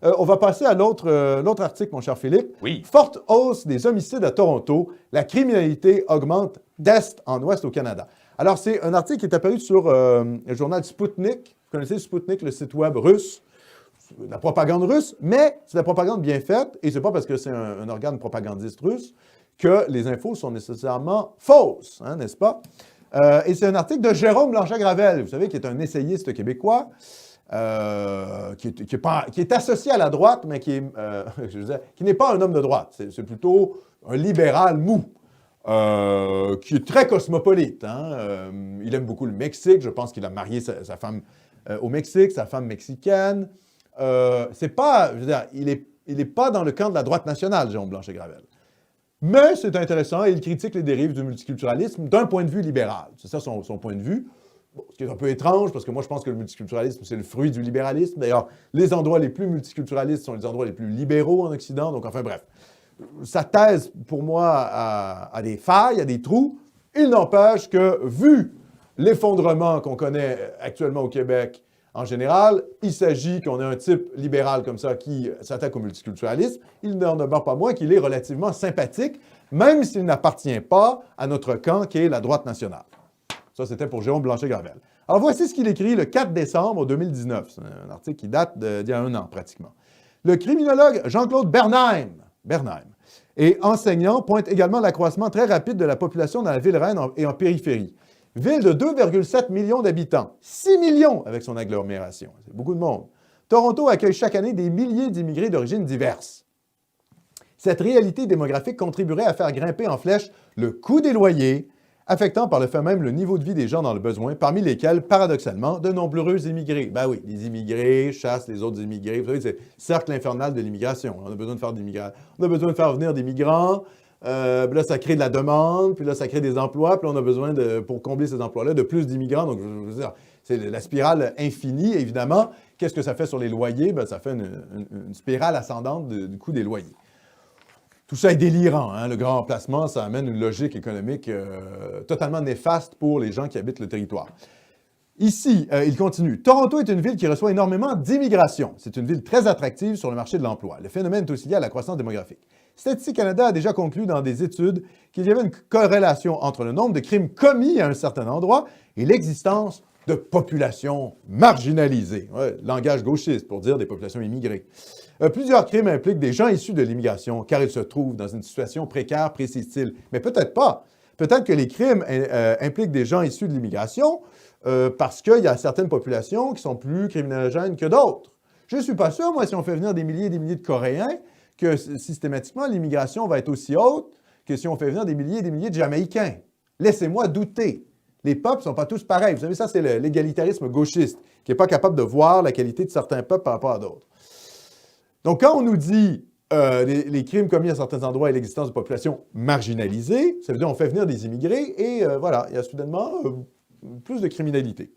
On va passer à l'autre article, mon cher Philippe. Oui. Forte hausse des homicides à Toronto. La criminalité augmente d'est en ouest au Canada. Alors, c'est un article qui est apparu sur le journal Sputnik. Vous connaissez Sputnik, le site web russe? La propagande russe, mais c'est la propagande bien faite, et c'est pas parce que c'est un organe propagandiste russe que les infos sont nécessairement fausses, hein, n'est-ce pas? Et c'est un article de Jérôme Blanchet-Gravel, vous savez, qui est un essayiste québécois, qui est associé à la droite, mais qui n'est pas un homme de droite. C'est plutôt un libéral mou, qui est très cosmopolite. Hein? Il aime beaucoup le Mexique. Je pense qu'il a marié sa femme au Mexique, sa femme mexicaine. C'est pas, je veux dire, il est pas dans le camp de la droite nationale, Jérôme Blanchet-Gravel. Mais c'est intéressant et il critique les dérives du multiculturalisme d'un point de vue libéral. C'est ça son point de vue. Bon, ce qui est un peu étrange, parce que moi, je pense que le multiculturalisme, c'est le fruit du libéralisme. D'ailleurs, les endroits les plus multiculturalistes sont les endroits les plus libéraux en Occident. Donc, enfin, bref. Sa thèse, pour moi, a des failles, a des trous. Il n'empêche que, vu l'effondrement qu'on connaît actuellement au Québec, en général, il s'agit qu'on ait un type libéral comme ça qui s'attaque au multiculturalisme. Il n'en demeure pas moins qu'il est relativement sympathique, même s'il n'appartient pas à notre camp qui est la droite nationale. Ça, c'était pour Jérôme Blanchet-Gravel. Alors, voici ce qu'il écrit le 4 décembre 2019. C'est un article qui date d'il y a un an, pratiquement. Le criminologue Jean-Claude Bernheim et enseignant pointe également l'accroissement très rapide de la population dans la ville reine et en périphérie. Ville de 2,7 millions d'habitants, 6 millions avec son agglomération. C'est beaucoup de monde. Toronto accueille chaque année des milliers d'immigrés d'origines diverses. Cette réalité démographique contribuerait à faire grimper en flèche le coût des loyers, affectant par le fait même le niveau de vie des gens dans le besoin, parmi lesquels, paradoxalement, de nombreux immigrés. Ben oui, les immigrés chassent les autres immigrés. Vous savez, c'est le cercle infernal de l'immigration. On a besoin de faire on a besoin de faire venir des migrants. Puis là, ça crée de la demande, puis là, ça crée des emplois, puis là, on a besoin, pour combler ces emplois-là, de plus d'immigrants. Donc, je veux dire, c'est la spirale infinie, évidemment. Qu'est-ce que ça fait sur les loyers? Bien, ça fait une spirale ascendante du coût des loyers. Tout ça est délirant, hein? Le grand emplacement, ça amène une logique économique totalement néfaste pour les gens qui habitent le territoire. Ici, il continue. Toronto est une ville qui reçoit énormément d'immigration. C'est une ville très attractive sur le marché de l'emploi. Le phénomène est aussi lié à la croissance démographique. Statistique Canada a déjà conclu dans des études qu'il y avait une corrélation entre le nombre de crimes commis à un certain endroit et l'existence de populations marginalisées. Ouais, langage gauchiste pour dire des populations immigrées. Plusieurs crimes impliquent des gens issus de l'immigration car ils se trouvent dans une situation précaire, précise-t-il. Mais peut-être pas. Peut-être que les crimes impliquent des gens issus de l'immigration parce qu'il y a certaines populations qui sont plus criminogènes que d'autres. Je ne suis pas sûr, moi, si on fait venir des milliers et des milliers de Coréens, que systématiquement, l'immigration va être aussi haute que si on fait venir des milliers et des milliers de Jamaïcains. Laissez-moi douter. Les peuples ne sont pas tous pareils. Vous savez, ça, c'est l'égalitarisme gauchiste, qui n'est pas capable de voir la qualité de certains peuples par rapport à d'autres. Donc, quand on nous dit les crimes commis à certains endroits et l'existence de populations marginalisées, ça veut dire qu'on fait venir des immigrés et voilà, il y a soudainement plus de criminalité.